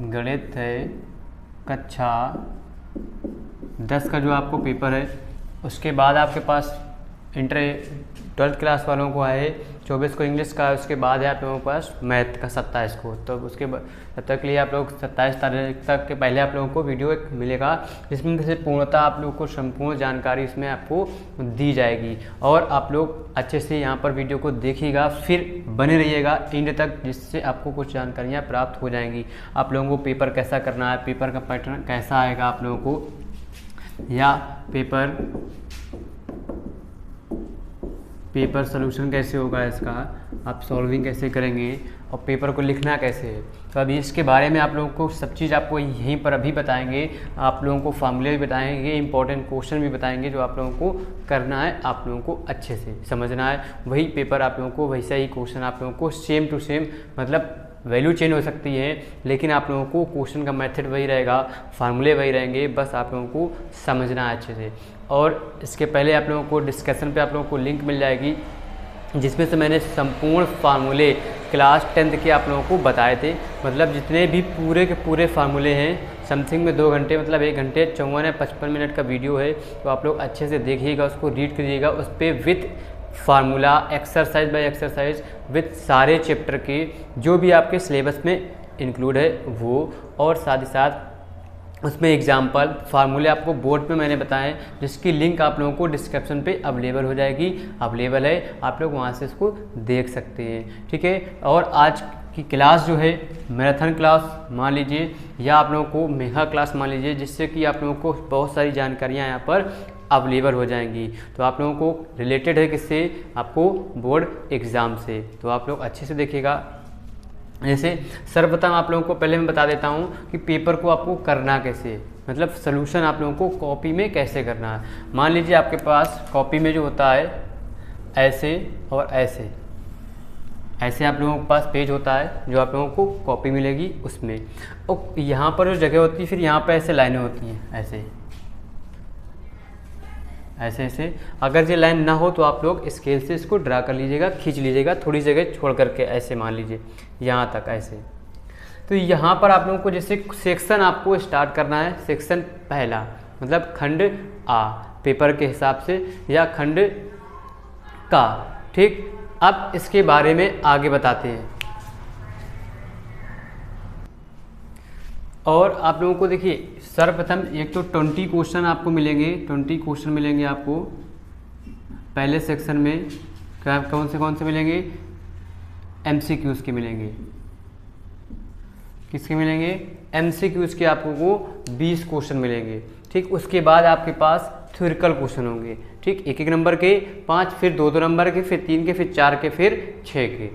गणित है कक्षा 10 का जो आपको पेपर है, उसके बाद आपके पास इंटर 12th क्लास वालों को है 24 को इंग्लिश का, उसके बाद है आप लोगों के पास मैथ का 27 को। तो उसके तब तक के लिए आप लोग 27 तारीख तक के पहले आप लोगों को वीडियो एक मिलेगा, जिसमें से पूर्णतः आप लोगों को संपूर्ण जानकारी इसमें आपको दी जाएगी। और आप लोग अच्छे से यहाँ पर वीडियो को देखिएगा, फिर बने रहिएगा एंड तक, जिससे आपको कुछ जानकारियाँ प्राप्त हो जाएंगी। आप लोगों को पेपर कैसा करना है, पेपर का पैटर्न कैसा आएगा आप लोगों को, या पेपर सोल्यूशन कैसे होगा इसका, आप सॉल्विंग कैसे करेंगे और पेपर को लिखना कैसे है। तो अभी इसके बारे में आप लोगों को सब चीज़ आपको यहीं पर अभी बताएंगे। आप लोगों को फॉर्मूले भी बताएंगे, इंपॉर्टेंट क्वेश्चन भी बताएंगे, जो आप लोगों को करना है, आप लोगों को अच्छे से समझना है। वही पेपर आप लोगों को, वैसा ही क्वेश्चन आप लोगों को सेम टू सेम, मतलब वैल्यू चेंज हो सकती है, लेकिन आप लोगों को क्वेश्चन का मेथड वही रहेगा, फार्मूले वही रहेंगे, बस आप लोगों को समझना है अच्छे से। और इसके पहले आप लोगों को डिस्कशन पे आप लोगों को लिंक मिल जाएगी, जिसमें से मैंने संपूर्ण फार्मूले क्लास 10th के आप लोगों को बताए थे। मतलब जितने भी पूरे के पूरे फार्मूले हैं, समथिंग में 2 घंटे, मतलब 1 घंटे 54 या 55 मिनट का वीडियो है। तो आप लोग अच्छे से देखिएगा, उसको रीड करिएगा, उस पर with formula, exercise by exercise, with सारे चैप्टर के जो भी आपके सिलेबस में इंक्लूड है वो, और साथ ही साथ उसमें एग्जाम्पल फार्मूले आपको बोर्ड पे मैंने बताए, जिसकी लिंक आप लोगों को डिस्क्रिप्शन पे अवेलेबल हो जाएगी, अवेलेबल है, आप लोग वहाँ से इसको देख सकते हैं। ठीक है। और आज की क्लास जो है मैराथन क्लास मान लीजिए, या आप लोगों को मेगा क्लास मान लीजिए, जिससे कि आप लोगों को बहुत सारी जानकारियाँ यहाँ पर अवेलेबल हो जाएंगी। तो आप लोगों को रिलेटेड है किससे, आपको बोर्ड एग्ज़ाम से। तो आप लोग अच्छे से देखिएगा। जैसे सर्वप्रथम आप लोगों को पहले मैं बता देता हूँ कि पेपर को आपको करना कैसे, मतलब सोल्यूशन आप लोगों को कॉपी में कैसे करना है। मान लीजिए आपके पास कॉपी में जो होता है ऐसे और ऐसे, ऐसे आप लोगों के पास पेज होता है, जो आप लोगों को कॉपी मिलेगी उसमें, और यहाँ पर जो जगह होती है, फिर यहाँ पर ऐसे लाइनें होती हैं, ऐसे ऐसे ऐसे। अगर ये लाइन ना हो तो आप लोग स्केल से इसको ड्रा कर लीजिएगा, खींच लीजिएगा, थोड़ी जगह छोड़ करके, ऐसे मान लीजिए यहाँ तक ऐसे। तो यहाँ पर आप लोगों को जैसे सेक्शन आपको स्टार्ट करना है, सेक्शन पहला मतलब खंड आ पेपर के हिसाब से, या खंड का। ठीक। अब इसके बारे में आगे बताते हैं। और आप लोगों को देखिए, सर्वप्रथम एक तो 20 क्वेश्चन आपको मिलेंगे, 20 क्वेश्चन मिलेंगे आपको पहले सेक्शन में। कौन से मिलेंगे, MCQs के मिलेंगे। किसके मिलेंगे, MCQs के आपको 20 क्वेश्चन मिलेंगे। ठीक। उसके बाद आपके पास थ्योरिकल क्वेश्चन होंगे। ठीक। 1-1 नंबर के 5, फिर 2-2 नंबर के, फिर 3 के, फिर 4 के, फिर 6 के,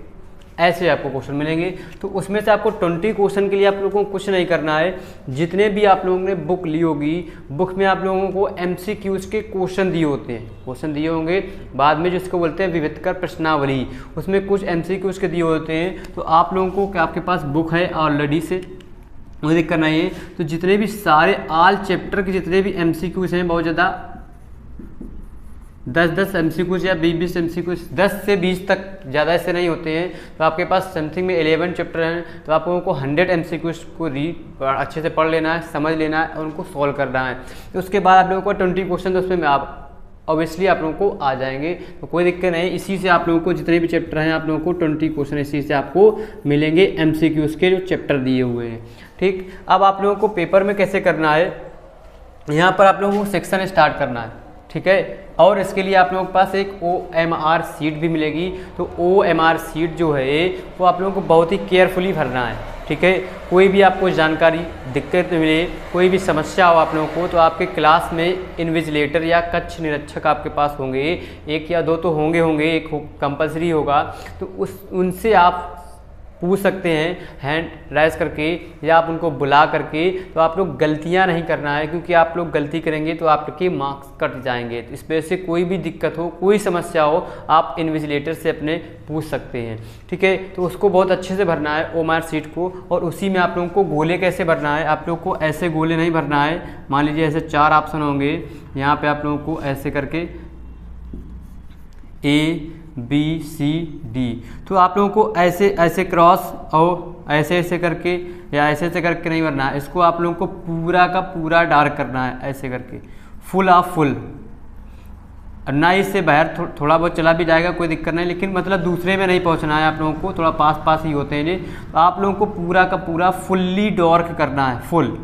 ऐसे आपको क्वेश्चन मिलेंगे। तो उसमें से आपको 20 क्वेश्चन के लिए आप लोगों को कुछ नहीं करना है। जितने भी आप लोगों ने बुक ली होगी, बुक में आप लोगों को MCQs के क्वेश्चन दिए होते हैं, क्वेश्चन दिए होंगे। बाद में जिसको बोलते हैं विविधकर प्रश्नावली, उसमें कुछ MCQs के दिए होते हैं। तो आप लोगों को, क्या आपके पास बुक है ऑलरेडी से, वो दिक्कत नहीं है। तो जितने भी सारे ऑल चैप्टर के जितने भी MCQs हैं, बहुत ज़्यादा 10-10 MCQs या 20-20 MCQs, 10 से 20 तक, ज़्यादा ऐसे नहीं होते हैं। तो आपके पास समथिंग में 11 चैप्टर हैं, तो आप लोगों को 100 MCQs को अच्छे से पढ़ लेना है, समझ लेना है और उनको सॉल्व करना है। तो उसके बाद आप लोगों को 20 क्वेश्चन, तो उसमें आप ऑब्वियसली आप लोगों को आ जाएंगे, तो कोई दिक्कत नहीं। इसी से आप लोगों को जितने भी चैप्टर हैं, आप लोगों को 20 क्वेश्चन इसी से आपको मिलेंगे, MCQs के जो चैप्टर दिए हुए हैं। ठीक। अब आप लोगों को पेपर में कैसे करना है, यहाँ पर आप लोगों को सेक्शन स्टार्ट करना है। ठीक है। और इसके लिए आप लोगों के पास एक OMR शीट भी मिलेगी। तो OMR शीट जो है वो आप लोगों को बहुत ही केयरफुली भरना है। ठीक है। कोई भी आपको जानकारी दिक्कत मिले, कोई भी समस्या हो आप लोगों को, तो आपके क्लास में इन्विजिलेटर या कक्ष निरीक्षक आपके पास होंगे, 1 या 2 तो होंगे, एक कंपलसरी होगा। तो उनसे आप पूछ सकते हैं हैंड राइज करके, या आप उनको बुला करके। तो आप लोग गलतियां नहीं करना है, क्योंकि आप लोग गलती करेंगे तो आपके मार्क्स कट जाएंगे। तो इस वजह से कोई भी दिक्कत हो, कोई समस्या हो, आप इन्विजिलेटर से अपने पूछ सकते हैं। ठीक है। तो उसको बहुत अच्छे से भरना है OMR शीट को। और उसी में आप लोगों को गोले कैसे भरना है, आप लोग को ऐसे गोले नहीं भरना है। मान लीजिए ऐसे 4 ऑप्शन होंगे, यहाँ पर आप लोगों को ऐसे करके A B C D, तो आप लोगों को ऐसे ऐसे क्रॉस और ऐसे ऐसे करके या ऐसे ऐसे करके नहीं भरना है, इसको आप लोगों को पूरा का पूरा डार्क करना है ऐसे करके, फुल ऑफ फुल। ना इससे बाहर थोड़ा बहुत चला भी जाएगा कोई दिक्कत नहीं, लेकिन मतलब दूसरे में नहीं पहुंचना है आप लोगों को, थोड़ा पास पास ही होते हैं ये। तो आप लोगों को पूरा का पूरा फुल्ली डार्क करना है, फुल,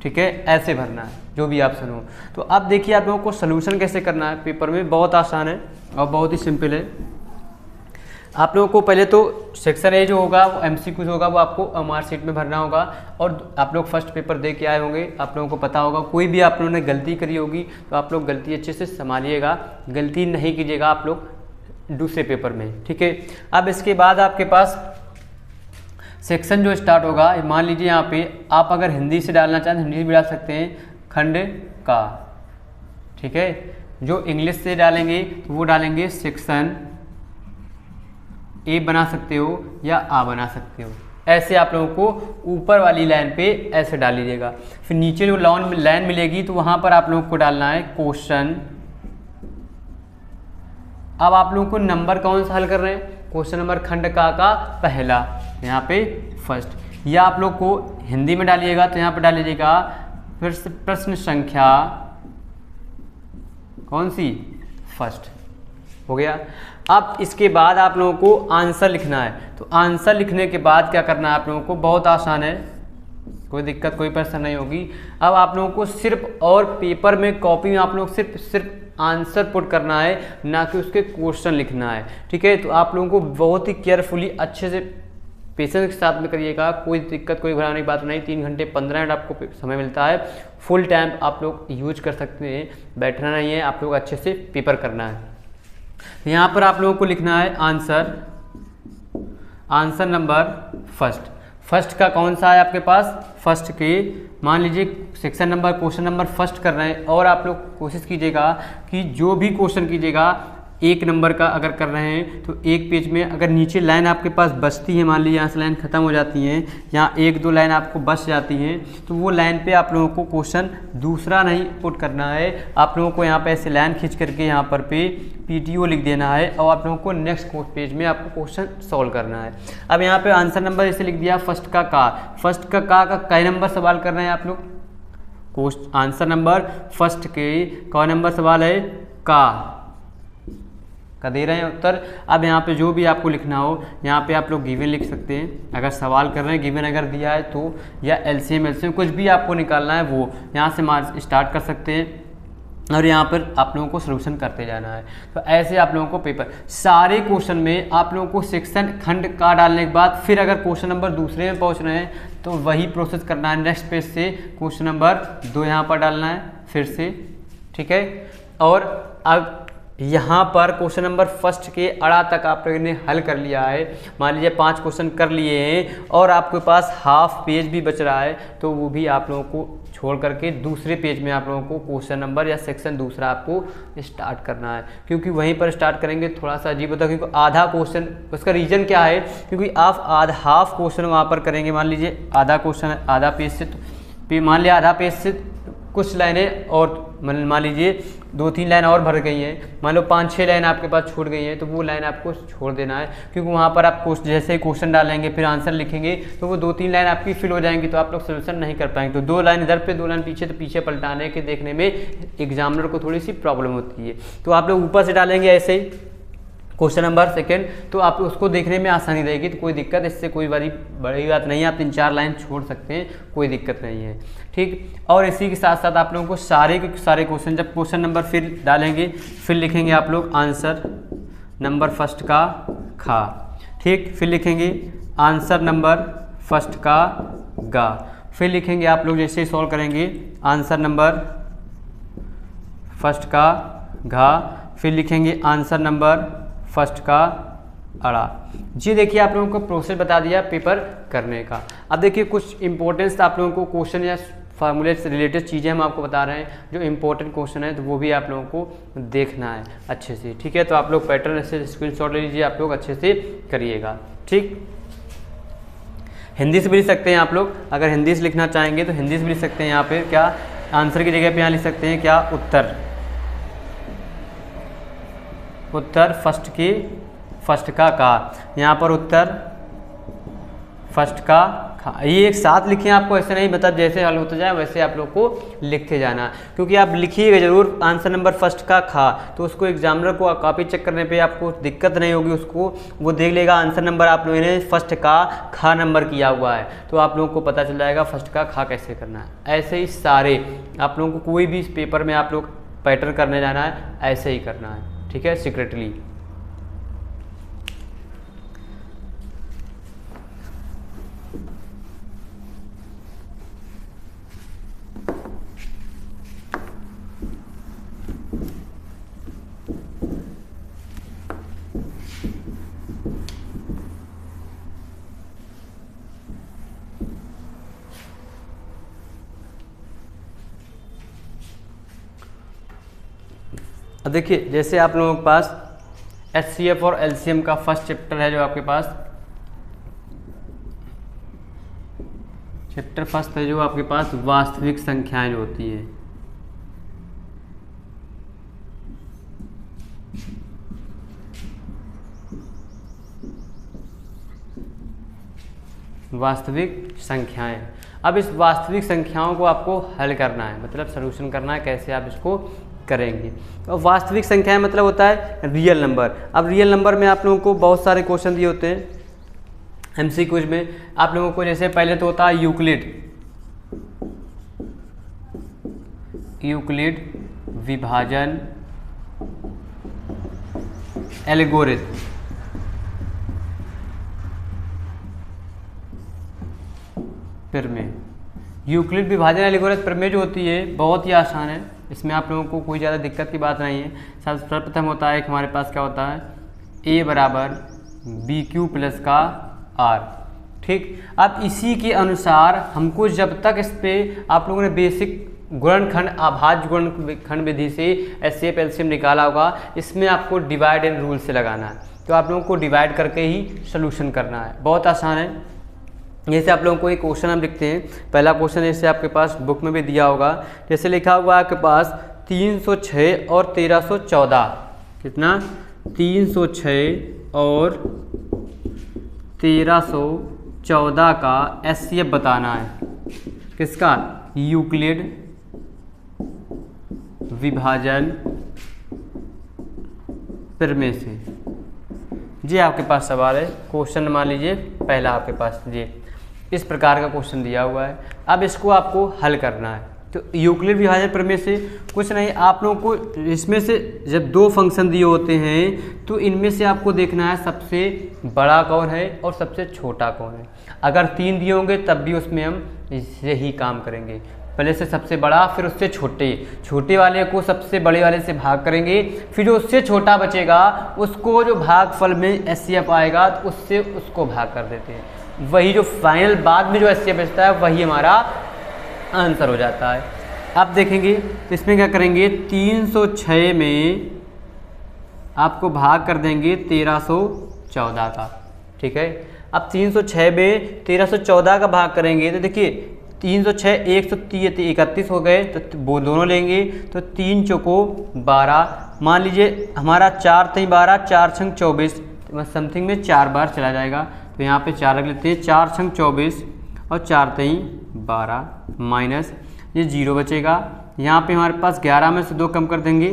ठीक है, ऐसे भरना है जो भी ऑप्शन हो। तो अब देखिए आप लोगों को सोल्यूशन कैसे करना है पेपर में, बहुत आसान है और बहुत ही सिंपल है। आप लोगों को पहले तो सेक्शन ए जो होगा वो MCQ होगा, वो आपको मार्कशीट में भरना होगा। और आप लोग फर्स्ट पेपर दे के आए होंगे, आप लोगों को पता होगा कोई भी आप लोगों ने गलती करी होगी तो आप लोग गलती अच्छे से संभालिएगा, गलती नहीं कीजिएगा आप लोग दूसरे पेपर में, ठीक है। अब इसके बाद आपके पास सेक्शन जो स्टार्ट होगा, मान लीजिए यहाँ पे आप अगर हिंदी से डालना चाहें हिंदी भी डाल सकते हैं, खंड का, ठीक है। जो इंग्लिश से डालेंगे तो वो डालेंगे सेक्शन ए बना सकते हो या आ बना सकते हो। ऐसे आप लोगों को ऊपर वाली लाइन पे ऐसे डाल लीजिएगा। फिर नीचे जो लाइन मिलेगी तो वहाँ पर आप लोगों को डालना है क्वेश्चन। अब आप लोगों को नंबर कौन सा हल कर रहे हैं, क्वेश्चन नंबर खंड का पहला, यहाँ पे फर्स्ट। या आप लोग को हिंदी में डालिएगा तो यहाँ पर डाल लीजिएगा फिर से प्रश्न संख्या कौन सी, फर्स्ट, हो गया। अब इसके बाद आप लोगों को आंसर लिखना है। तो आंसर लिखने के बाद क्या करना है आप लोगों को, बहुत आसान है, कोई दिक्कत कोई परेशानी नहीं होगी। अब आप लोगों को सिर्फ और पेपर में कॉपी में आप लोग सिर्फ आंसर पुट करना है, ना कि उसके क्वेश्चन लिखना है, ठीक है। तो आप लोगों को बहुत ही केयरफुली अच्छे से पेशेंस के साथ में करिएगा, कोई दिक्कत कोई घबराने की बात नहीं। 3 घंटे 15 मिनट आपको समय मिलता है, फुल टाइम आप लोग यूज कर सकते हैं, बैठना नहीं है, आप लोग अच्छे से पेपर करना है। तो यहाँ पर आप लोगों को लिखना है आंसर नंबर फर्स्ट का कौन सा है आपके पास, फर्स्ट के मान लीजिए section number question number first कर रहे हैं। और आप लोग कोशिश कीजिएगा कि जो भी क्वेश्चन कीजिएगा 1 नंबर का अगर कर रहे हैं तो एक पेज में अगर नीचे लाइन आपके पास बचती है, मान लीजिए यहाँ से लाइन खत्म हो जाती है, यहाँ 1-2 लाइन आपको बच जाती हैं, तो वो लाइन पे आप लोगों को क्वेश्चन दूसरा नहीं पुट करना है। आप लोगों को यहाँ पे ऐसे लाइन खींच करके यहाँ पर पे PTO लिख देना है और आप लोगों को नेक्स्ट पेज में आपको क्वेश्चन सॉल्व करना है। अब यहाँ पे आंसर नंबर जैसे लिख दिया फर्स्ट का कई नंबर सवाल कर रहे हैं आप लोग, आंसर नंबर फर्स्ट के कौन नंबर सवाल है, का दे रहे हैं उत्तर। अब यहाँ पे जो भी आपको लिखना हो यहाँ पे आप लोग गिवन लिख सकते हैं, अगर सवाल कर रहे हैं गिवन अगर दिया है तो, या LCM कुछ भी आपको निकालना है वो यहाँ से मार्क स्टार्ट कर सकते हैं और यहाँ पर आप लोगों को सॉल्यूशन करते जाना है। तो ऐसे आप लोगों को पेपर सारे क्वेश्चन में आप लोगों को सेक्शन खंड का डालने के बाद फिर अगर क्वेश्चन नंबर दूसरे में पहुँच रहे हैं तो वही प्रोसेस करना है, नेक्स्ट पेज से क्वेश्चन नंबर 2 यहाँ पर डालना है फिर से, ठीक है। और अब यहाँ पर क्वेश्चन नंबर फर्स्ट के अड़ा तक आप लोगों ने हल कर लिया है, मान लीजिए 5 क्वेश्चन कर लिए हैं और आपके पास हाफ पेज भी बच रहा है, तो वो भी आप लोगों को छोड़ करके दूसरे पेज में आप लोगों को क्वेश्चन नंबर या सेक्शन दूसरा आपको स्टार्ट करना है। क्योंकि वहीं पर स्टार्ट करेंगे थोड़ा सा अजीब होता है, क्योंकि आधा क्वेश्चन, उसका रीज़न क्या है, क्योंकि आप हाफ क्वेश्चन वहाँ पर करेंगे, मान लीजिए आधा क्वेश्चन आधा पेज से, तो मान लिया आधा पेज से कुछ लाइनें और मान लीजिए 2-3 लाइन और भर गई हैं, मान लो 5-6 लाइन आपके पास छूट गई हैं, तो वो लाइन आपको छोड़ देना है। क्योंकि वहाँ पर आप जैसे ही क्वेश्चन डालेंगे फिर आंसर लिखेंगे तो वो 2-3 लाइन आपकी फिल हो जाएंगी, तो आप लोग सोल्यूशन नहीं कर पाएंगे। तो 2 लाइन इधर पे 2 लाइन पीछे, तो पीछे पलटाने के देखने में एग्जामिनर को थोड़ी सी प्रॉब्लम होती है। तो आप लोग ऊपर से डालेंगे ऐसे ही क्वेश्चन नंबर सेकंड, तो आप उसको देखने में आसानी रहेगी, तो कोई दिक्कत इससे कोई बड़ी बात नहीं है, आप 3-4 लाइन छोड़ सकते हैं, कोई दिक्कत नहीं है, ठीक। और इसी के साथ साथ आप लोगों को सारे के सारे क्वेश्चन, जब क्वेश्चन नंबर फिर डालेंगे फिर लिखेंगे आप लोग आंसर नंबर फर्स्ट का खा, ठीक। फिर लिखेंगे आंसर नंबर फर्स्ट का गा, फिर लिखेंगे आप लोग जैसे सॉल्व करेंगे आंसर नंबर फर्स्ट का घा, फिर लिखेंगे आंसर नंबर फर्स्ट का अड़ा। जी देखिए आप लोगों को प्रोसेस बता दिया पेपर करने का। अब देखिए कुछ इंपॉर्टेंस आप लोगों को क्वेश्चन या फार्मूले से रिलेटेड चीज़ें हम आपको बता रहे हैं, जो इंपॉर्टेंट क्वेश्चन है तो वो भी आप लोगों को देखना है अच्छे से, ठीक है। तो आप लोग पैटर्न से स्क्रीनशॉट ले लीजिए, आप लोग अच्छे से करिएगा, ठीक। हिंदी से भी लिख सकते हैं आप लोग, अगर हिंदी से लिखना चाहेंगे तो हिंदी से भी लिख सकते हैं। यहाँ पे क्या आंसर की जगह पे यहाँ लिख सकते हैं क्या उत्तर फर्स्ट का, यहाँ पर उत्तर फर्स्ट का खा, ये एक साथ लिखें, आपको ऐसे नहीं, मतलब जैसे हल होता जाए वैसे आप लोग को लिखते जाना, क्योंकि आप लिखिएगा जरूर आंसर नंबर फर्स्ट का खा, तो उसको एग्जामिनर को कॉपी चेक करने पे आपको दिक्कत नहीं होगी, उसको वो देख लेगा आंसर नंबर आप लोगों ने फर्स्ट का खा नंबर किया हुआ है, तो आप लोगों को पता चल जाएगा फर्स्ट का खा कैसे करना है। ऐसे ही सारे आप लोगों को कोई भी पेपर में आप लोग पैटर्न करने जाना है ऐसे ही करना है, ठीक है, सीक्रेटली। अब देखिए, जैसे आप लोगों के पास HCF और LCM का फर्स्ट चैप्टर है, जो आपके पास चैप्टर फर्स्ट है, जो आपके पास वास्तविक संख्याएं जो होती है, वास्तविक संख्याएं। अब इस वास्तविक संख्याओं को आपको हल करना है, मतलब सॉल्यूशन करना है, कैसे आप इसको करेंगे। तो वास्तविक संख्याएं मतलब होता है रियल नंबर। अब रियल नंबर में आप लोगों को बहुत सारे क्वेश्चन दिए होते हैं MCQs में आप लोगों को। जैसे पहले तो होता है यूक्लिड विभाजन एल्गोरिथम। प्रमेय, यूक्लिड विभाजन एल्गोरिथम प्रमेय जो होती है बहुत ही आसान है, इसमें आप लोगों को कोई ज़्यादा दिक्कत की बात नहीं है। सर्वप्रथम होता है एक हमारे पास क्या होता है, A बराबर BQ प्लस का R, ठीक। अब इसी के अनुसार हमको जब तक इस पर आप लोगों ने बेसिक गुणनखंड अभाज्य गुणनखंड विधि से HCF LCM निकाला होगा, इसमें आपको डिवाइड एंड रूल से लगाना है। तो आप लोगों को डिवाइड करके ही सोल्यूशन करना है, बहुत आसान है। जैसे आप लोगों को एक क्वेश्चन हम लिखते हैं, पहला क्वेश्चन जैसे आपके पास बुक में भी दिया होगा, जैसे लिखा हुआ है आपके पास 306 और 1314, कितना 306 और 1314 का HCF बताना है, किसका, यूक्लिड विभाजन प्रमेय से। जी आपके पास सवाल है, क्वेश्चन मान लीजिए पहला आपके पास जी इस प्रकार का क्वेश्चन दिया हुआ है। अब इसको आपको हल करना है। तो यूक्लिड विभाजन प्रमेय से कुछ नहीं, आप लोगों को इसमें से जब दो फंक्शन दिए होते हैं तो इनमें से आपको देखना है सबसे बड़ा कौन है और सबसे छोटा कौन है। अगर 3 दिए होंगे तब भी उसमें हम यही काम करेंगे, पहले से सबसे बड़ा फिर उससे छोटे वाले को सबसे बड़े वाले से भाग करेंगे, फिर जो उससे छोटा बचेगा उसको जो भागफल में HCF आएगा तो उससे उसको भाग कर देते हैं। वही जो फाइनल बाद में जो HCF बचता है वही हमारा आंसर हो जाता है। अब देखेंगे तो इसमें क्या करेंगे, 306 में आपको भाग कर देंगे 1314 का, ठीक है। अब 306 में 1314 का भाग करेंगे तो देखिए 306 131 हो गए, तो वो दोनों लेंगे तो 3 चौको 12, मान लीजिए हमारा 4 3 12, 4 छंग 24, समथिंग में 4 बार चला जाएगा, तो यहाँ पे 4 रख लेते हैं, 4 छंग 24 और 4 3 12 माइनस ये 0 बचेगा। यहाँ पे हमारे पास 11 में से 2 कम कर देंगे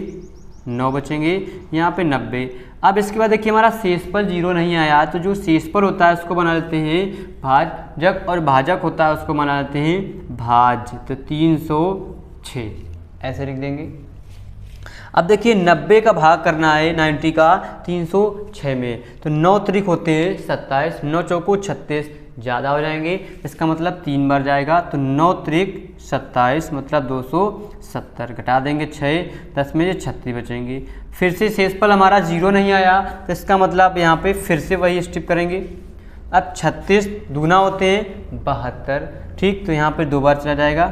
9 बचेंगे, यहाँ पे 90। अब इसके बाद देखिए हमारा शेषफल 0 नहीं आया, तो जो शेषफल होता है उसको बना लेते हैं भाजक और भाजक होता है उसको बना लेते हैं भाज्य, तो 306 ऐसे लिख देंगे। अब देखिए 90 का भाग करना है 90 का 306 में, तो 9 त्रिक होते हैं 27, 9 चौको 36, ज़्यादा हो जाएंगे, इसका मतलब 3 बार जाएगा, तो 9 त्रिक 27 मतलब 270, घटा देंगे 6, 10 में 36 बचेंगे। फिर से शेषफल हमारा 0 नहीं आया, तो इसका मतलब यहाँ पे फिर से वही स्टेप करेंगे। अब 36 दूना होते हैं 72, ठीक, तो यहाँ पे 2 बार चला जाएगा,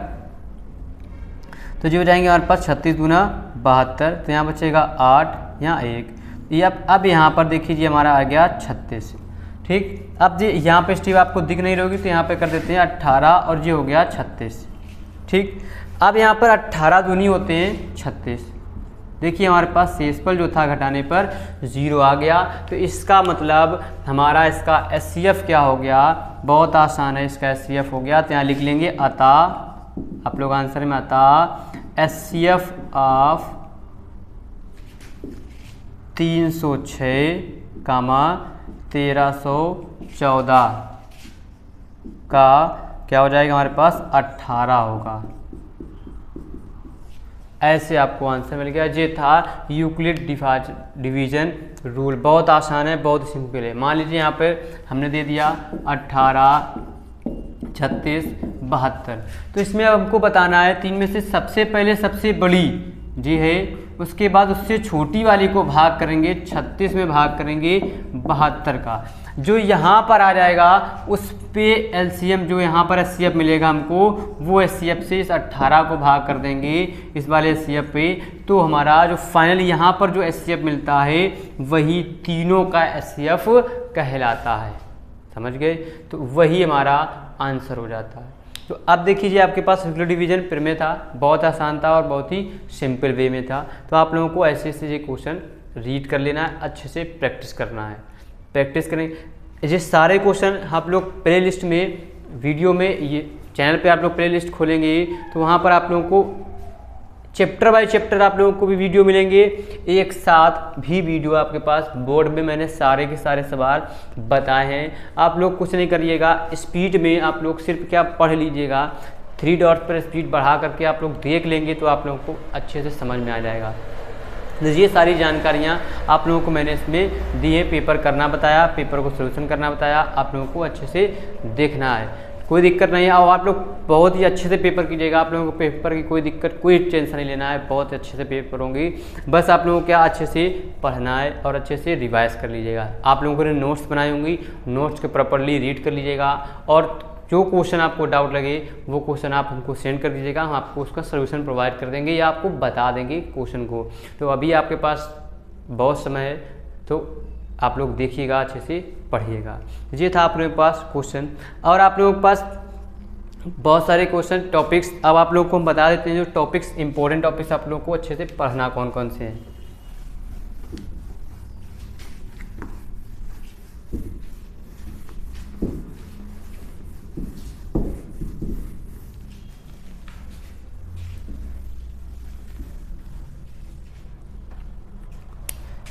तो जो हो जाएंगे हमारे पास 36 दूना 72, तो यहाँ बचेगा 8, यहाँ 1। ये अब यहाँ पर देख लीजिए हमारा आ गया 36, ठीक। अब जी यहाँ पे स्टेप आपको दिख नहीं रहोगी तो यहाँ पे कर देते हैं 18 और ये हो गया 36, ठीक। अब यहाँ पर 18 दूनी होते हैं 36, देखिए हमारे पास शेषफल जो था घटाने पर 0 आ गया। तो इसका मतलब हमारा इसका HCF क्या हो गया, बहुत आसान है, इसका HCF हो गया। तो यहाँ लिख लेंगे अतः, आप लोग आंसर में अतः HCF ऑफ 306, 1314 का क्या हो जाएगा हमारे पास 18 होगा। ऐसे आपको आंसर मिल गया। ये था यूक्लिड डिवीजन रूल, बहुत आसान है, बहुत सिंपल है। मान लीजिए यहाँ पे हमने दे दिया 18, 36, 72। तो इसमें अब हमको बताना है तीन में से सबसे पहले सबसे बड़ी जी है, उसके बाद उससे छोटी वाली को भाग करेंगे, 36 में भाग करेंगे 72 का। जो यहाँ पर आ जाएगा उस पे LCM जो यहाँ पर HCF मिलेगा हमको, वो HCF से इस 18 को भाग कर देंगे इस वाले HCF पे। तो हमारा जो फाइनल यहाँ पर जो HCF मिलता है वही तीनों का HCF कहलाता है। समझ गए? तो वही हमारा आंसर हो जाता है। तो अब देखिए आपके पास यूक्लिड डिवीजन प्रमेय था, बहुत आसान था और बहुत ही सिंपल वे में था। तो आप लोगों को ऐसे ऐसे ये क्वेश्चन रीड कर लेना है, अच्छे से प्रैक्टिस करना है। प्रैक्टिस करें ये सारे क्वेश्चन आप लोग प्ले लिस्ट में, वीडियो में, ये चैनल पे आप लोग प्ले लिस्ट खोलेंगे तो वहाँ पर आप लोगों को चैप्टर बाय चैप्टर आप लोगों को भी वीडियो मिलेंगे, एक साथ भी वीडियो आपके पास। बोर्ड में मैंने सारे के सारे सवाल बताए हैं। आप लोग कुछ नहीं करिएगा, स्पीड में आप लोग सिर्फ क्या पढ़ लीजिएगा, 3 डॉट पर स्पीड बढ़ा करके आप लोग देख लेंगे तो आप लोगों को अच्छे से समझ में आ जाएगा। ये सारी जानकारियाँ आप लोगों को मैंने इसमें दी है। पेपर करना बताया, पेपर को सोल्यूशन करना बताया, आप लोगों को अच्छे से देखना है, कोई दिक्कत नहीं है। और आप लोग बहुत ही अच्छे से पेपर कीजिएगा, आप लोगों को पेपर की कोई दिक्कत, कोई टेंशन नहीं लेना है, बहुत अच्छे से पेपर होंगे। बस आप लोगों को क्या अच्छे से पढ़ना है और अच्छे से रिवाइज कर लीजिएगा। आप लोगों ने नोट्स बनाई होंगी, नोट्स को प्रॉपर्ली रीड कर लीजिएगा और जो क्वेश्चन आपको डाउट लगे वो क्वेश्चन आप हमको सेंड कर दीजिएगा, हम आपको उसका सोल्यूशन प्रोवाइड कर देंगे या आपको बता देंगे क्वेश्चन को। तो अभी आपके पास बहुत समय है तो आप लोग देखिएगा, अच्छे से पढ़िएगा। ये था आप लोगों के पास क्वेश्चन और आप लोगों के पास बहुत सारे क्वेश्चन टॉपिक्स। अब आप लोगों को हम बता देते हैं जो टॉपिक्स, इंपॉर्टेंट टॉपिक्स आप लोगों को अच्छे से पढ़ना कौन कौन से हैं।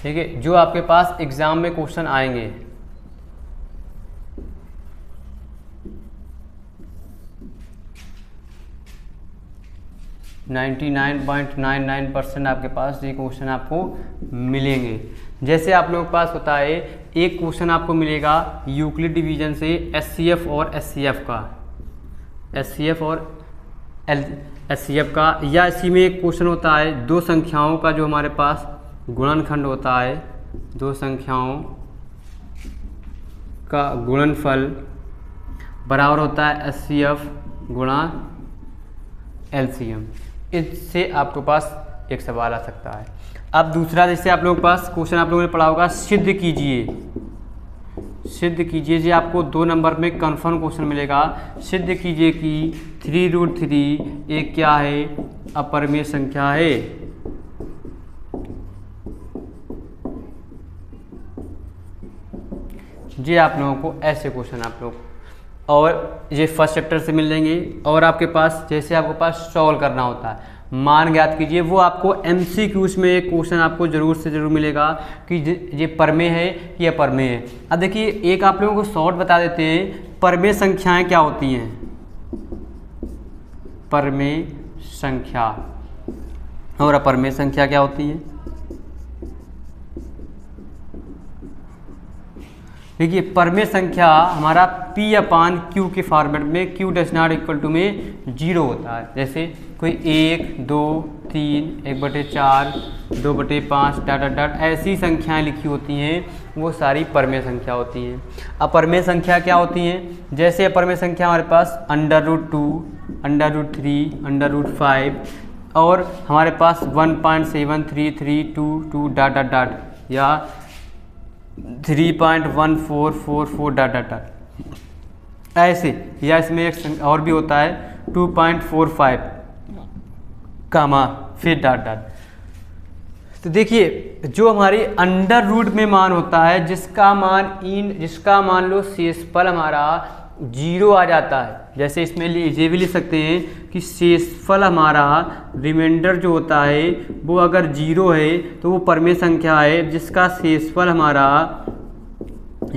ठीक है, जो आपके पास एग्जाम में क्वेश्चन आएंगे, ,99% आपके पास ये क्वेश्चन आपको मिलेंगे। जैसे आप लोगों के पास होता है एक क्वेश्चन आपको मिलेगा यूक्लिड डिवीजन से HCF और HCF का, HCF और HCF का, या इसी में एक क्वेश्चन होता है दो संख्याओं का जो हमारे पास गुणनखंड होता है, दो संख्याओं का गुणनफल बराबर होता है HCF गुणा LCM। इससे आपके पास एक सवाल आ सकता है। अब दूसरा जैसे आप लोगों के पास क्वेश्चन आप लोगों ने पढ़ा होगा, सिद्ध कीजिए, सिद्ध कीजिए। जी आपको 2 नंबर में कन्फर्म क्वेश्चन मिलेगा, सिद्ध कीजिए कि 3√3 एक क्या है, अपरिमेय संख्या है। जी आप लोगों को ऐसे क्वेश्चन आप लोग, और ये फर्स्ट चैप्टर से मिल जाएंगे। और आपके पास जैसे आपके पास सॉल्व करना होता है, मान ज्ञात कीजिए, वो आपको MCQs में एक क्वेश्चन आपको जरूर से जरूर मिलेगा कि ये परमेय है कि अपरमेय है। अब देखिए एक आप लोगों को शॉर्ट बता देते हैं, परमेय संख्याएं क्या होती हैं, परमेय संख्या और अपरमेय संख्या क्या होती है। देखिए परमेय संख्या हमारा P/Q के फॉर्मेट में Q does not equal to में 0 होता है। जैसे कोई 1, 2, 3, 1/4, 2/5 डॉट डॉट डॉट ऐसी संख्याएं लिखी होती हैं, वो सारी परमेय संख्या होती हैं। अपरमेय संख्या क्या होती हैं, जैसे अपरमेय संख्या हमारे पास √2, √3, √5 और हमारे पास 1.73322 डॉट डॉट डॉट या 3.1444 डॉट डॉट डॉट ऐसे, या इसमें एक और भी होता है 2.45 कामा फिर डॉट डॉट। तो देखिए जो हमारी अंडर रूट में मान होता है जिसका मान लो शेषफल हमारा 0 आ जाता है, जैसे इसमें ये भी लिख सकते हैं कि शेषफल हमारा रिमाइंडर जो होता है वो अगर 0 है तो वो परमेय संख्या है, जिसका शेषफल हमारा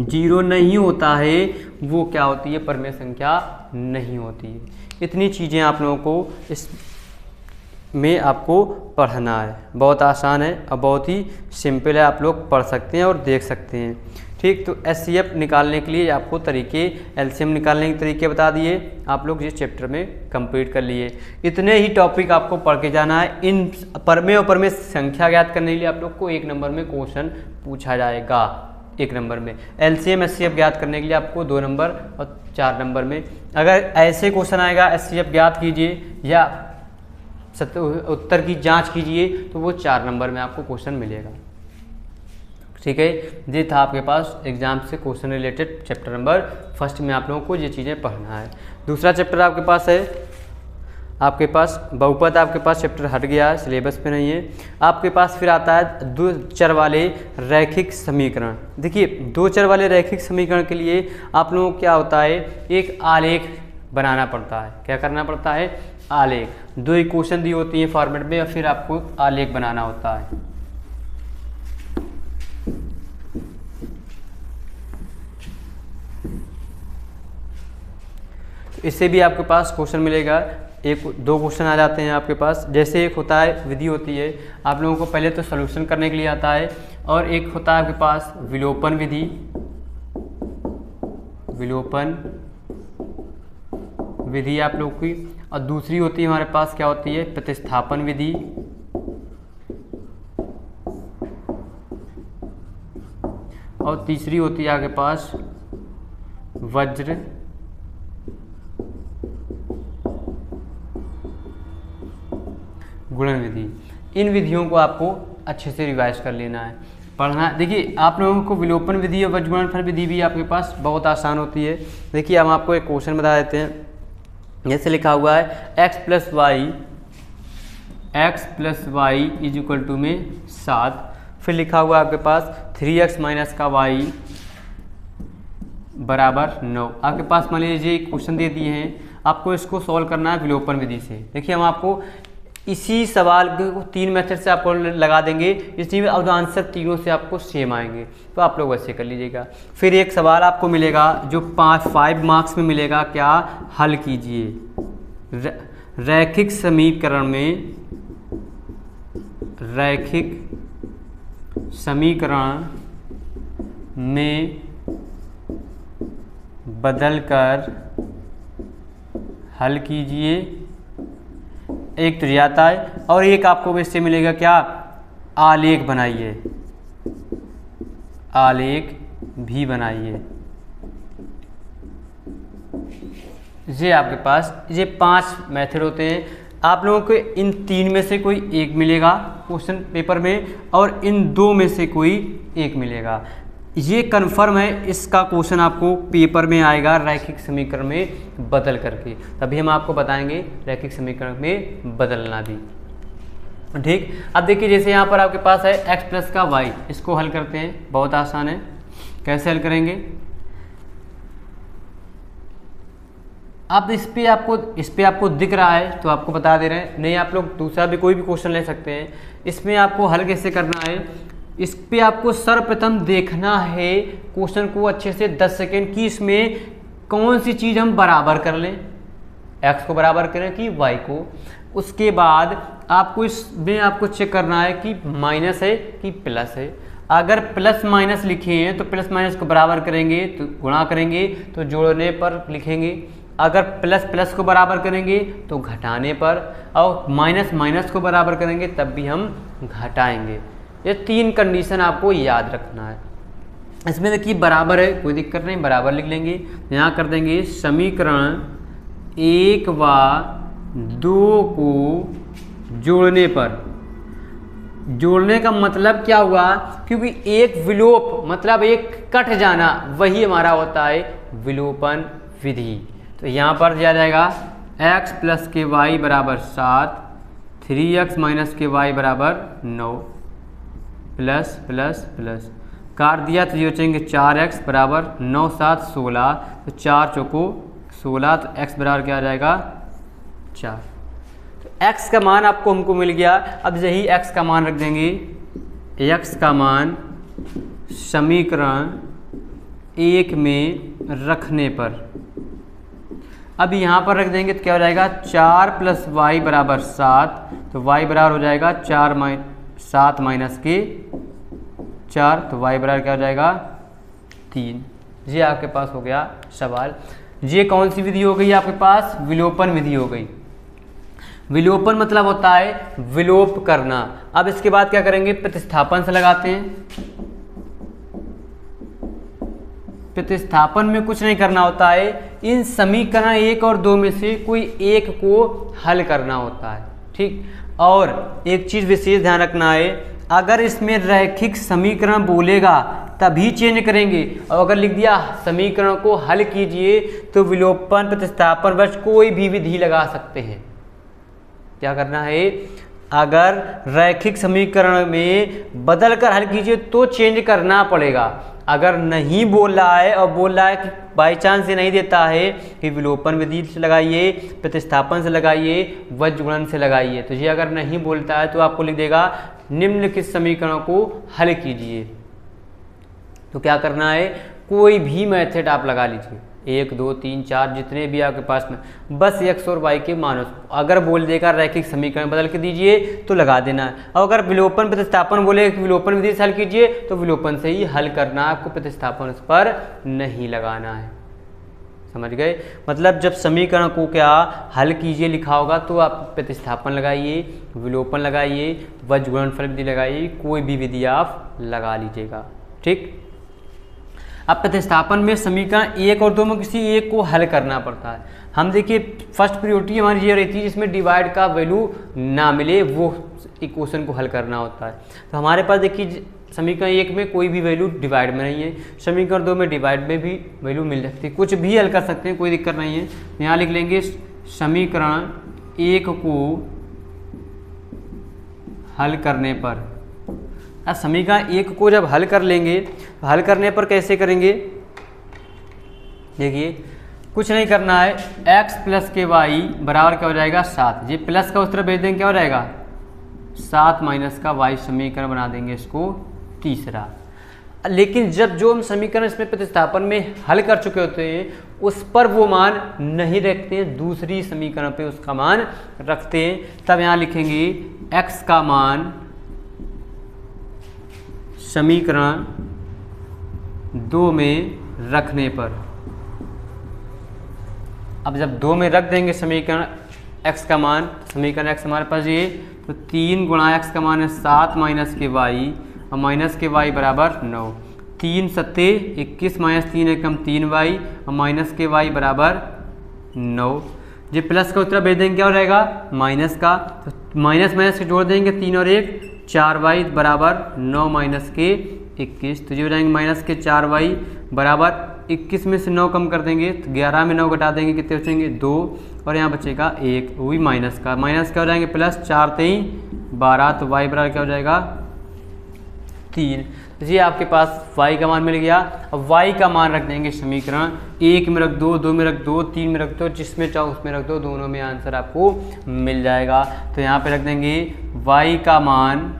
0 नहीं होता है वो क्या होती है, परमेय संख्या नहीं होती है। इतनी चीज़ें आप लोगों को इस में आपको पढ़ना है, बहुत आसान है और बहुत ही सिंपल है, आप लोग पढ़ सकते हैं और देख सकते हैं। ठीक, तो एचसीएफ निकालने के लिए आपको तरीके, एलसीएम निकालने के तरीके बता दिए, आप लोग इस चैप्टर में कंप्लीट कर लिए। इतने ही टॉपिक आपको पढ़ के जाना है। इन परमेय और परमेय संख्या ज्ञात करने के लिए आप लोग को 1 नंबर में क्वेश्चन पूछा जाएगा, 1 नंबर में। एलसीएम एचसीएफ ज्ञात करने के लिए आपको 2 नंबर और 4 नंबर में। अगर ऐसे क्वेश्चन आएगा एचसीएफ ज्ञात कीजिए या उत्तर की जांच कीजिए तो वो 4 नंबर में आपको क्वेश्चन मिलेगा। ठीक है, ये था आपके पास एग्जाम से क्वेश्चन रिलेटेड चैप्टर नंबर 1 में आप लोगों को ये चीज़ें पढ़ना है। दूसरा चैप्टर आपके पास है, आपके पास बहुपद, आपके पास चैप्टर हट गया है, सिलेबस पे नहीं है। आपके पास फिर आता है 2 चर वाले रैखिक समीकरण। देखिए 2 चर वाले रैखिक समीकरण के लिए आप लोगों को क्या होता है, एक आलेख बनाना पड़ता है। क्या करना पड़ता है, आलेख। 2 इक्वेशन दी होती है फॉर्मेट में और फिर आपको आलेख बनाना होता है। इससे भी आपके पास क्वेश्चन मिलेगा, 1-2 क्वेश्चन आ जाते हैं आपके पास। जैसे एक होता है विधि होती है, आप लोगों को पहले तो सॉल्यूशन करने के लिए आता है, और एक होता है आपके पास विलोपन विधि, विलोपन विधि आप लोग की, और दूसरी होती है हमारे पास क्या होती है, प्रतिस्थापन विधि, और तीसरी होती है आपके पास वज्र गुणन विधि। इन विधियों को आपको अच्छे से रिवाइज कर लेना है, पढ़ना है। देखिए आप लोगों को विलोपन विधि और वज्र गुणनफल विधि भी आपके पास बहुत आसान होती है। देखिए हम आपको एक क्वेश्चन बता देते हैं, जैसे लिखा हुआ है x plus Y is equal to में 7, फिर लिखा हुआ है आपके पास 3x माइनस का y बराबर 9। आपके पास मान लीजिए क्वेश्चन दे दिए हैं, आपको इसको सॉल्व करना है विलोपन विधि से। देखिए हम आपको इसी सवाल को 3 मेथड से आपको लगा देंगे, इसलिए अब आंसर तीनों से आपको सेम आएंगे, तो आप लोग वैसे कर लीजिएगा। फिर एक सवाल आपको मिलेगा जो 5 मार्क्स में मिलेगा, क्या, हल कीजिए रैखिक समीकरण में बदलकर हल कीजिए। एक तो जाता है, और एक आपको इससे मिलेगा क्या, आलेख बनाइए, आलेख भी बनाइए। ये आपके पास ये 5 मेथड होते हैं। आप लोगों को इन 3 में से कोई एक मिलेगा क्वेश्चन पेपर में, और इन 2 में से कोई एक मिलेगा। ये कन्फर्म है, इसका क्वेश्चन आपको पेपर में आएगा रैखिक समीकरण में बदल करके, तभी हम आपको बताएंगे रैखिक समीकरण में बदलना भी। ठीक, अब देखिए जैसे यहाँ पर आपके पास है x प्लस का y, इसको हल करते हैं, बहुत आसान है। कैसे हल करेंगे, आप इस पे आपको दिख रहा है तो आपको बता दे रहे हैं, नहीं आप लोग दूसरा भी कोई भी क्वेश्चन ले सकते हैं। इसमें आपको हल कैसे करना है, इस पे आपको सर्वप्रथम देखना है क्वेश्चन को अच्छे से 10 सेकेंड की इसमें कौन सी चीज़ हम बराबर कर लें, x को बराबर करें कि y को। उसके बाद आपको इसमें आपको चेक करना है कि माइनस है कि प्लस है। अगर प्लस माइनस लिखे हैं तो प्लस माइनस को बराबर करेंगे तो गुणा करेंगे तो जोड़ने पर लिखेंगे, अगर प्लस प्लस को बराबर करेंगे तो घटाने पर, और माइनस माइनस को बराबर करेंगे तब भी हम घटाएंगे। ये 3 कंडीशन आपको याद रखना है। इसमें देखिए बराबर है, कोई दिक्कत नहीं, बराबर लिख लेंगे। यहाँ कर देंगे समीकरण 1 व 2 को जोड़ने पर। जोड़ने का मतलब क्या हुआ, क्योंकि एक विलोप मतलब एक कट जाना, वही हमारा होता है विलोपन विधि। तो यहाँ पर दिया जाएगा x प्लस के y बराबर 7, 3x माइनस के y बराबर 9। प्लस प्लस प्लस काट दिया तो ये बचेंगे 4x बराबर 9 7 16, तो 4 चौको 16, तो x बराबर क्या आ जाएगा 4। तो x का मान आपको हमको मिल गया। अब यही x का मान रख देंगे, x का मान समीकरण 1 में रखने पर, अब यहाँ पर रख देंगे तो क्या हो जाएगा 4 + y बराबर 7, तो y बराबर हो जाएगा 7 माइनस के 4, तो y बराबर क्या हो जाएगा 3। ये आपके पास हो गया सवाल। ये कौन सी विधि हो गई आपके पास? विलोपन विधि हो गई। विलोपन मतलब होता है विलोप करना। अब इसके बाद क्या करेंगे? प्रतिस्थापन से लगाते हैं। प्रतिस्थापन में कुछ नहीं करना होता है, इन समीकरण 1 और 2 में से कोई एक को हल करना होता है, ठीक। और एक चीज़ विशेष ध्यान रखना है, अगर इसमें रैखिक समीकरण बोलेगा तभी चेंज करेंगे, और अगर लिख दिया समीकरण को हल कीजिए तो विलोपन प्रतिस्थापन बस कोई भी विधि लगा सकते हैं। क्या करना है? अगर रैखिक समीकरण में बदल कर हल कीजिए तो चेंज करना पड़ेगा। अगर नहीं बोल रहा है और बोल रहा है कि बाई चांस से नहीं देता है कि विलोपन विधि से लगाइए, प्रतिस्थापन से लगाइए, वज्र गुणन से लगाइए, तो ये अगर नहीं बोलता है तो आपको लिख देगा निम्नलिखित समीकरणों को हल कीजिए। तो क्या करना है? कोई भी मेथड आप लगा लीजिए, 1 2 3 4 जितने भी आपके पास में, बस x और y के मान अगर बोल देगा रैखिक समीकरण बदल के दीजिए तो लगा देना है। और अगर विलोपन प्रतिस्थापन बोले कि विलोपन विधि से हल कीजिए तो विलोपन से ही हल करना है, आपको प्रतिस्थापन उस पर नहीं लगाना है। समझ गए? मतलब जब समीकरण को क्या हल कीजिए लिखा होगा तो आप प्रतिस्थापन लगाइए, विलोपन लगाइए, वज्र गुणनफल विधि लगाइए, कोई भी विधि आप लगा लीजिएगा, ठीक। अब प्रतिस्थापन में समीकरण 1 और 2 में किसी एक को हल करना पड़ता है। हम देखिए फर्स्ट प्रायोरिटी हमारी ये रहती है जिसमें डिवाइड का वैल्यू ना मिले, वो इक्वेशन को हल करना होता है। तो हमारे पास देखिए समीकरण 1 में कोई भी वैल्यू डिवाइड में नहीं है, समीकरण 2 में डिवाइड में भी वैल्यू मिल सकती है, कुछ भी हल कर सकते हैं, कोई दिक्कत नहीं है। यहाँ लिख लेंगे समीकरण 1 को हल करने पर। अब समीकरण 1 को जब हल कर लेंगे तो हल करने पर कैसे करेंगे? देखिए कुछ नहीं करना है, x + के y बराबर क्या हो जाएगा 7, ये प्लस का उस तरफ भेज देंगे, क्या हो जाएगा 7 माइनस का y, समीकरण बना देंगे इसको तीसरा। लेकिन जब जो हम समीकरण इसमें प्रतिस्थापन में हल कर चुके होते हैं उस पर वो मान नहीं रखते हैं, दूसरी समीकरण पे उसका मान रखते हैं। तब यहाँ लिखेंगे x का मान समीकरण 2 में रखने पर। अब जब 2 में रख देंगे समीकरण x का मान, समीकरण x हमारे पास ये, तो 3 गुणा x का मान है 7 माइनस के y, और माइनस के y बराबर 9, 3 सत्ते 21 माइनस 3 एकम 3y, और माइनस के y बराबर 9। ये प्लस का उत्तर भेज देंगे, क्या हो जाएगा माइनस का, तो माइनस माइनस के जोड़ देंगे 3 और 1 4y बराबर 9 माइनस के 21, तो ये हो जाएंगे माइनस के 4y बराबर 21 में से 9 कम कर देंगे तो 11 में 9 घटा देंगे, कितने बचेंगे 2, और यहाँ बचेगा 1, वही माइनस का, माइनस क्या हो जाएंगे प्लस 4 3 12, तो y बराबर क्या हो जाएगा 3। तो ये आपके पास y का मान मिल गया। अब y का मान रख देंगे समीकरण 1 में रख दो, 2 में रख दो, 3 में रख दो, जिसमें चाहो उसमें रख दो, दोनों में आंसर आपको मिल जाएगा। तो यहाँ पे रख देंगे y का मान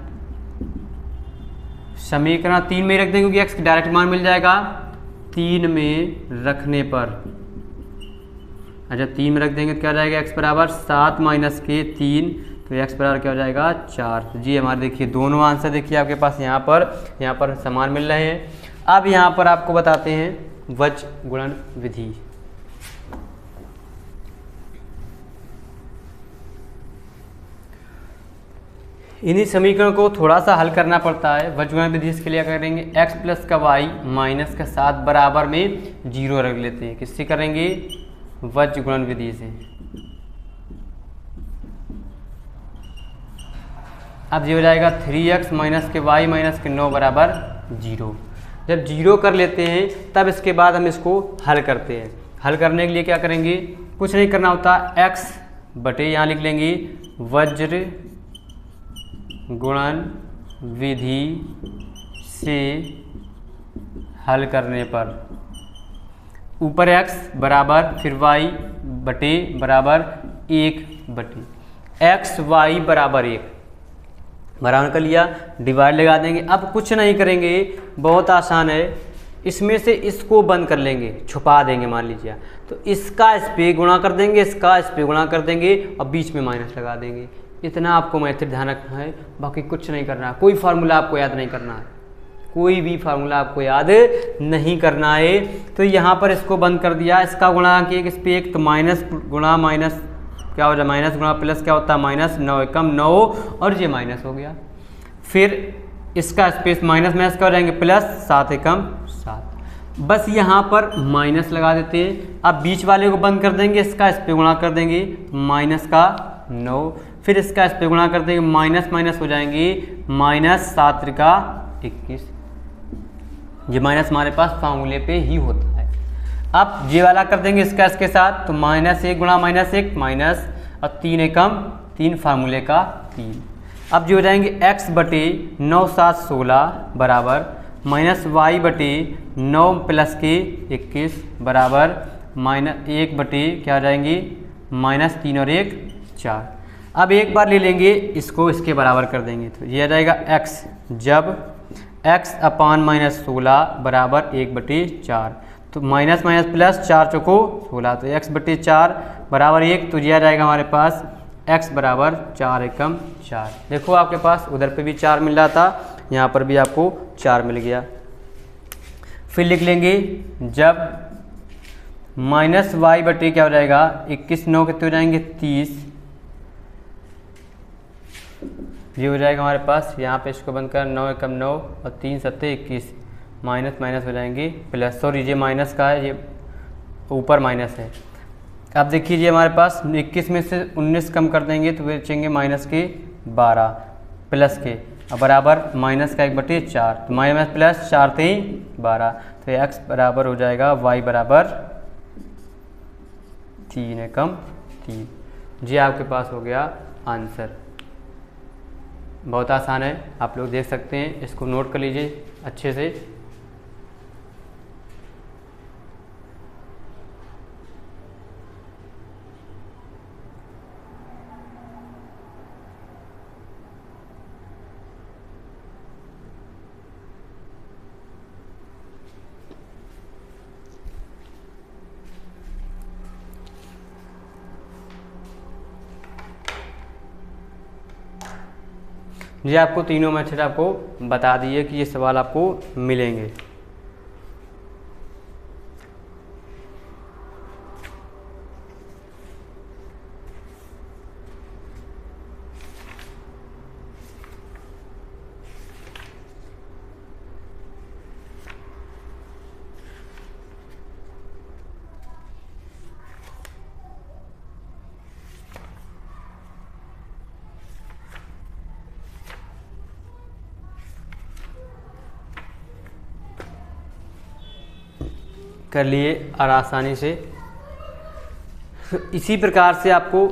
समीकरण 3 में रख देंगे क्योंकि x डायरेक्ट मान मिल जाएगा, 3 में रखने पर। अच्छा 3 में रख देंगे तो क्या हो जाएगा x बराबर 7 माइनस के 3, तो x बराबर क्या हो जाएगा 4। जी हमारे देखिए दोनों आंसर देखिए आपके पास यहाँ पर समान मिल रहे हैं। अब यहाँ पर आपको बताते हैं वज्र गुणन विधि। इन्हीं समीकरण को थोड़ा सा हल करना पड़ता है। वज्र गुणन विधि इसके लिए क्या करेंगे, x प्लस का y माइनस का 7 बराबर में 0 रख लेते हैं। किससे करेंगे, वज्र गुणन विधि से। अब ये हो जाएगा 3x माइनस के y माइनस के 9 बराबर 0। जब 0 कर लेते हैं तब इसके बाद हम इसको हल करते हैं। हल करने के लिए क्या करेंगे, कुछ नहीं करना होता, x बटे यहाँ लिख लेंगे वज्र गुणन विधि से हल करने पर ऊपर x बराबर फिर y बटे बराबर 1/x y बराबर 1 बराबर कर लिया, डिवाइड लगा देंगे। अब कुछ नहीं करेंगे, बहुत आसान है, इसमें से इसको बंद कर लेंगे, छुपा देंगे मान लीजिए, तो इसका इस पे गुणा कर देंगे, इसका इस पे गुणा कर देंगे और बीच में माइनस लगा देंगे। इतना आपको मेथड ध्यान रखना है, बाकी कुछ नहीं करना है, कोई फार्मूला आपको याद नहीं करना है, कोई भी फार्मूला आपको याद नहीं करना है। तो यहाँ पर इसको बंद कर दिया, इसका गुणा किया इस पे एक, तो माइनस गुणा माइनस क्या हो जाए, माइनस गुणा प्लस क्या होता है माइनस, 9 एकम 9 और ये माइनस हो गया। फिर इसका स्पेस माइनस माइनस क्या हो जाएंगे प्लस, 7 एकम 7। बस यहाँ पर माइनस लगा देते हैं। अब बीच वाले को बंद कर देंगे, इसका इस पे गुणा कर देंगे, माइनस का 9, फिर इसका इस पे गुणा कर देंगे, माइनस माइनस हो जाएंगे, माइनस 7 त्रिका 21। ये माइनस हमारे पास फार्मूले पे ही होता है। अब ये वाला कर देंगे इसका इसके साथ, तो -1 गुणा -1 माइनस और 3 एकम 3 फार्मूले का 3। अब जो हो जाएंगे x बटे 9 7 16 बराबर माइनस y बटे 9 प्लस के 21 बराबर -1 बटे क्या हो जाएंगे -3 और 1 4। अब एक बार ले लेंगे इसको, इसके बराबर कर देंगे, तो ये आ जाएगा x जब x अपान -16 बराबर 1/4, तो माइनस माइनस प्लस 4 चौको 16, तो x बटे 4 बराबर 1, तो ये आ जाएगा हमारे पास x बराबर 4 एकम 4। देखो आपके पास उधर पे भी 4 मिल रहा था, यहाँ पर भी आपको 4 मिल गया। फिर लिख लेंगे जब -y बटे क्या हो जाएगा 21 9 कितने हो जाएंगे 30, ये हो जाएगा हमारे पास, यहाँ पे इसको बंद कर 9 एकम 9 और 3 7 21, माइनस माइनस हो जाएंगे प्लस, सॉरी ये माइनस का है, ये ऊपर माइनस है। अब देखिए हमारे पास 21 में से 19 कम कर देंगे तो बचेंगे माइनस के 12 प्लस के, अब बराबर माइनस का 1/4, तो माइनस प्लस 4 थे 12, तो x बराबर हो जाएगा y बराबर 3 एकम 3। जी आपके पास हो गया आंसर। बहुत आसान है, आप लोग देख सकते हैं, इसको नोट कर लीजिए अच्छे से। ये आपको तीनों मेथड आपको बता दिए कि ये सवाल आपको मिलेंगे। कर लिए और आसानी से। इसी प्रकार से आपको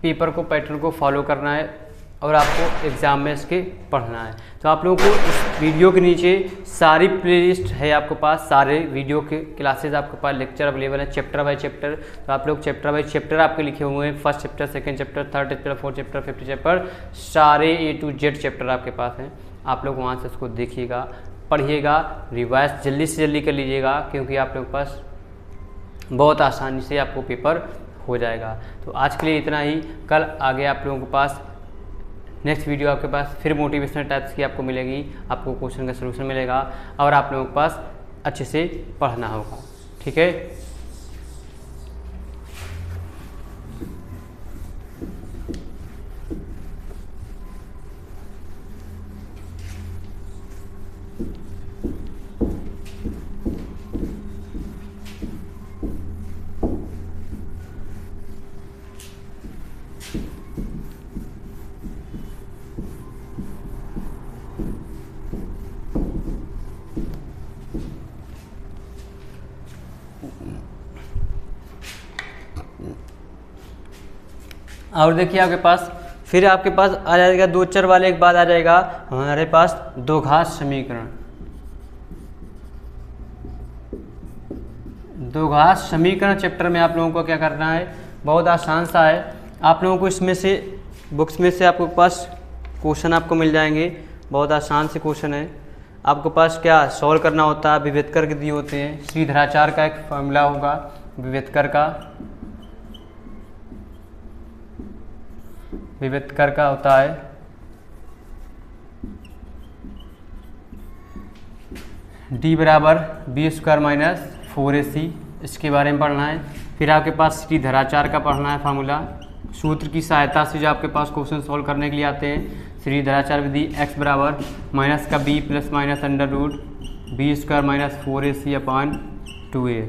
पेपर को पैटर्न को फॉलो करना है और आपको एग्ज़ाम में इसके पढ़ना है। तो आप लोगों को इस वीडियो के नीचे सारी प्लेलिस्ट है आपके पास, सारे वीडियो के क्लासेस आपके पास लेक्चर अवेलेबल है चैप्टर बाय चैप्टर। तो आप लोग चैप्टर बाय चैप्टर आपके लिखे हुए हैं, first chapter, second chapter, third chapter, fourth chapter, fifth chapter, सारे A to Z चैप्टर आपके पास हैं। आप लोग वहाँ से इसको देखिएगा, पढ़िएगा, रिवाइज जल्दी से जल्दी कर लीजिएगा, क्योंकि आप लोगों के पास बहुत आसानी से आपको पेपर हो जाएगा। तो आज के लिए इतना ही। कल आगे आप लोगों के पास नेक्स्ट वीडियो आपके पास फिर मोटिवेशनल टाइप्स की आपको मिलेगी, आपको क्वेश्चन का सलूशन मिलेगा और आप लोगों के पास अच्छे से पढ़ना होगा। ठीक है। और देखिए आपके पास फिर आपके पास आ जाएगा दो चर वाले के बाद आ जाएगा हमारे पास द्विघात समीकरण। द्विघात समीकरण चैप्टर में आप लोगों को क्या करना है, बहुत आसान सा है। आप लोगों को इसमें से बुक्स में से आपके पास क्वेश्चन आपको मिल जाएंगे, बहुत आसान से क्वेश्चन है। आपके पास क्या सॉल्व करना होता है, विभेदकर के दिए होते हैं। श्रीधराचार्य का एक फॉर्मूला होगा विभेदकर का होता है d बराबर बी स्क्वायर माइनस 4ac, इसके बारे में पढ़ना है। फिर आपके पास श्रीधराचार्य का पढ़ना है फार्मूला, सूत्र की सहायता से जो आपके पास क्वेश्चन सॉल्व करने के लिए आते हैं। श्रीधराचार्य विधि x बराबर माइनस का b plus minus under root B square minus 4ac upon 2a,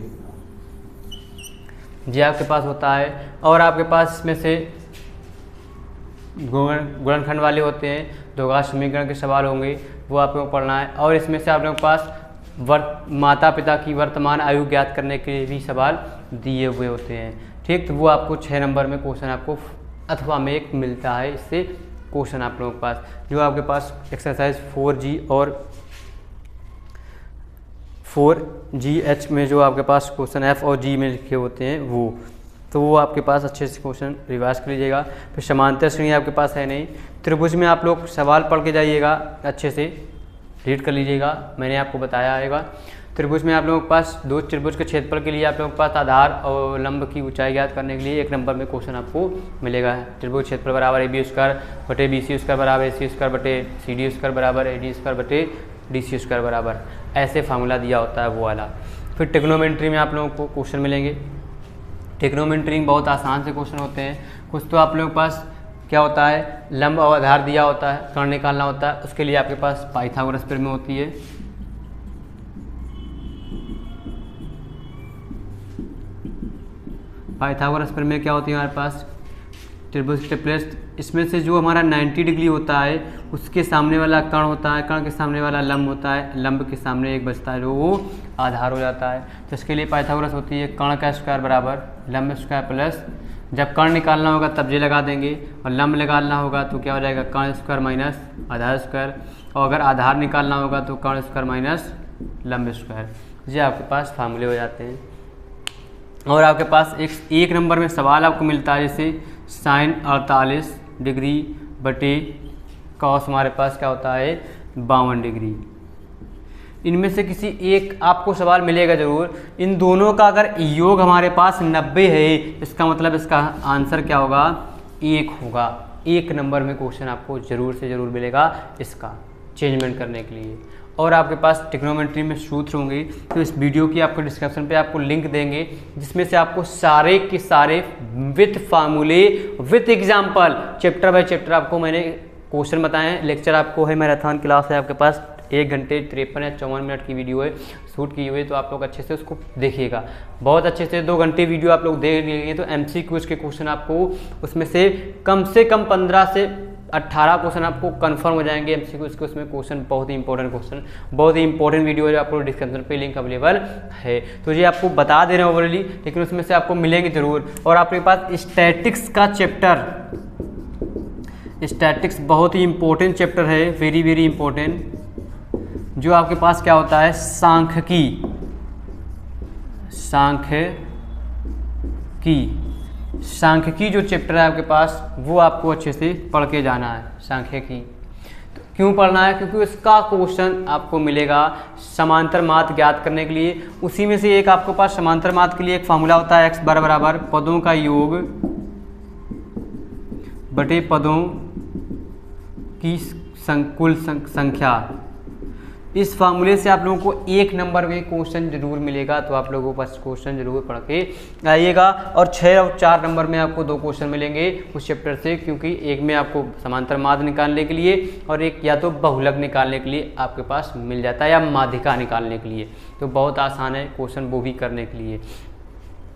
ये आपके पास होता है। और आपके पास इसमें से गुणनखंड वाले होते हैं, द्विघात समीकरण के सवाल होंगे, वो आप लोगों को पढ़ना है। और इसमें से आप लोगों के पास माता पिता की वर्तमान आयु ज्ञात करने के भी सवाल दिए हुए होते हैं, ठीक। तो वो आपको 6 नंबर में क्वेश्चन आपको अथवा में एक मिलता है, इससे क्वेश्चन आप लोगों के पास जो आपके पास एक्सरसाइज 4G और 4GH में जो आपके पास क्वेश्चन F और G में लिखे होते हैं वो आपके पास अच्छे से क्वेश्चन रिवाइज कर लीजिएगा। फिर समांतर श्रेणी आपके पास है नहीं। त्रिभुज में आप लोग सवाल पढ़ के जाइएगा, अच्छे से रीड कर लीजिएगा, मैंने आपको बताया आएगा। त्रिभुज में आप लोगों के पास दो त्रिभुज के क्षेत्रफल के लिए आप लोगों के पास आधार और लंब की ऊंचाई ज्ञात करने के लिए 1 नंबर में क्वेश्चन आपको मिलेगा। त्रिभुज क्षेत्रफल बराबर AB स्क्वायर बटे BC स्क्वायर बराबर AC स्क्वायर बटे CD स्क्वायर बराबर AD स्क्वायर बटे DC स्क्वायर बराबर, ऐसे फार्मूला दिया होता है वो वाला। फिर ट्रिग्नोमेट्री में आप लोगों को क्वेश्चन मिलेंगे। ट्रिग्नोमेट्री में बहुत आसान से क्वेश्चन होते हैं। कुछ तो आप लोगों के पास क्या होता है, लंब और आधार दिया होता है, कर्ण निकालना होता है, उसके लिए आपके पास पाइथागोरस प्रमेय होती है। पाइथागोरस प्रमेय क्या होती है हमारे पास, त्रिभुज ट्रिप्लेट, इसमें से जो हमारा 90 डिग्री होता है उसके सामने वाला कर्ण होता है, कर्ण के सामने वाला लंब होता है, लंब के सामने एक बचता है जो वो आधार हो जाता है। तो इसके लिए पाइथागोरस होती है कर्ण का स्क्वायर बराबर लंब स्क्वायर प्लस, जब कर्ण निकालना होगा तब ये लगा देंगे, और लंब निकालना होगा तो क्या हो जाएगा कर्ण स्क्वायर माइनस आधार स्क्वायर, और अगर आधार निकालना होगा तो कर्ण स्क्वायर माइनस लंब स्क्वायर, ये आपके पास फार्मूले हो जाते हैं। और आपके पास एक नंबर में सवाल आपको मिलता है जैसे साइन 48 डिग्री बटे कॉस हमारे पास क्या होता है 52 डिग्री। इनमें से किसी एक आपको सवाल मिलेगा जरूर। इन दोनों का अगर योग हमारे पास 90 है, इसका मतलब इसका आंसर क्या होगा 1 होगा। 1 नंबर में क्वेश्चन आपको जरूर से जरूर मिलेगा इसका चेंजमेंट करने के लिए। और आपके पास ट्रिग्नोमेट्री में सूत्र होंगे, तो इस वीडियो की आपको डिस्क्रिप्शन पे आपको लिंक देंगे जिसमें से आपको सारे के सारे विथ फार्मूले with example chapter by chapter आपको मैंने क्वेश्चन बताए हैं। लेक्चर आपको है, मैराथन क्लास है आपके पास 1 घंटे 53 या 54 मिनट की वीडियो है शूट की हुई, तो आप लोग अच्छे से उसको देखिएगा। बहुत अच्छे से 2 घंटे वीडियो आप लोग देख लेंगे तो MCQs के क्वेश्चन आपको उसमें से कम 15 से 18 क्वेश्चन आपको कंफर्म हो जाएंगे MCQs के। उसमें क्वेश्चन बहुत ही इंपॉर्टेंट क्वेश्चन, बहुत ही इंपॉर्टेंट वीडियो है, आपको डिस्क्रिप्शन पे लिंक अवेलेबल है। तो ये आपको बता दे रहे हैं ओवरली, लेकिन उसमें से आपको मिलेंगे जरूर। और आपके पास स्टैटिक्स का चैप्टर, स्टैटिक्स बहुत ही इंपॉर्टेंट चैप्टर है, वेरी वेरी इंपॉर्टेंट, जो आपके पास क्या होता है सांख्यिकी जो चैप्टर है आपके पास वो आपको अच्छे से पढ़ के जाना है। सांख्यिकी तो क्यों पढ़ना है, क्योंकि इसका क्वेश्चन आपको मिलेगा समांतर माध्य ज्ञात करने के लिए। उसी में से एक आपके पास समांतर माध्य के लिए एक फार्मूला होता है x बराबर पदों का योग बटे पदों की कुल संख्या। इस फार्मूले से आप लोगों को 1 नंबर में क्वेश्चन जरूर मिलेगा, तो आप लोगों को पास क्वेश्चन जरूर पढ़ के आइएगा। और 6 और 4 नंबर में आपको 2 क्वेश्चन मिलेंगे उस चैप्टर से, क्योंकि एक में आपको समांतर माध्य निकालने के लिए और एक या तो बहुलक निकालने के लिए आपके पास मिल जाता है, या माध्यिका निकालने के लिए। तो बहुत आसान है क्वेश्चन वो भी करने के लिए।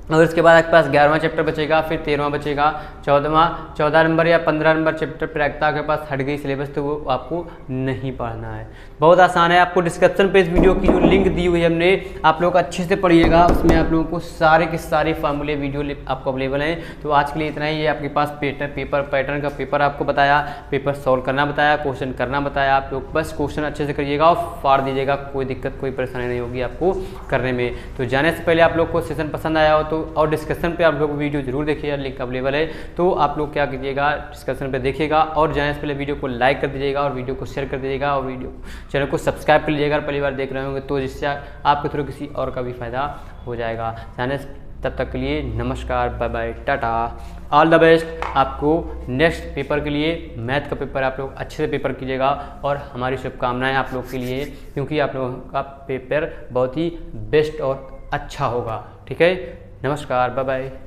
और उसके बाद आपके पास 11वां चैप्टर बचेगा, फिर 13वां बचेगा, 14 नंबर या 15 नंबर चैप्टर प्रायिकता के पास हट गई सिलेबस, तो वो आपको नहीं पढ़ना है। बहुत आसान है। आपको डिस्क्रिप्शन पे इस वीडियो की जो लिंक दी हुई है हमने, आप लोग अच्छे से पढ़िएगा, उसमें आप लोगों को सारे के सारे फार्मूले वीडियो आपको अवेलेबल हैं। तो आज के लिए इतना ही है। आपके पास पैटर्न का पेपर आपको बताया, पेपर सॉल्व करना बताया, क्वेश्चन करना बताया। आप लोग बस क्वेश्चन अच्छे से करिएगा और फाड़ दीजिएगा, कोई दिक्कत कोई परेशानी नहीं होगी आपको करने में। तो जाने से पहले आप लोग को सेशन पसंद आया हो तो और डिस्कशन पे आप लोग वीडियो जरूर देखिएगा, लिंक अवेलेबल है। तो आप लोग क्या कीजिएगा, डिस्कशन पे देखिएगा और जाने से पहले वीडियो को लाइक कर दीजिएगा और वीडियो को शेयर कर दीजिएगा और वीडियो चैनल को सब्सक्राइब कर लीजिएगा पहली बार देख रहे होंगे तो, जिससे आपके थ्रू किसी और का भी फायदा हो जाएगा। जाने तब तक के लिए नमस्कार, bye bye, tata, all the best. आपको नेक्स्ट पेपर के लिए मैथ का पेपर आप लोग अच्छे से पेपर कीजिएगा और हमारी शुभकामनाएं आप लोग के लिए, क्योंकि आप लोगों का पेपर बहुत ही बेस्ट और अच्छा होगा। ठीक है, नमस्कार, बाय बाय।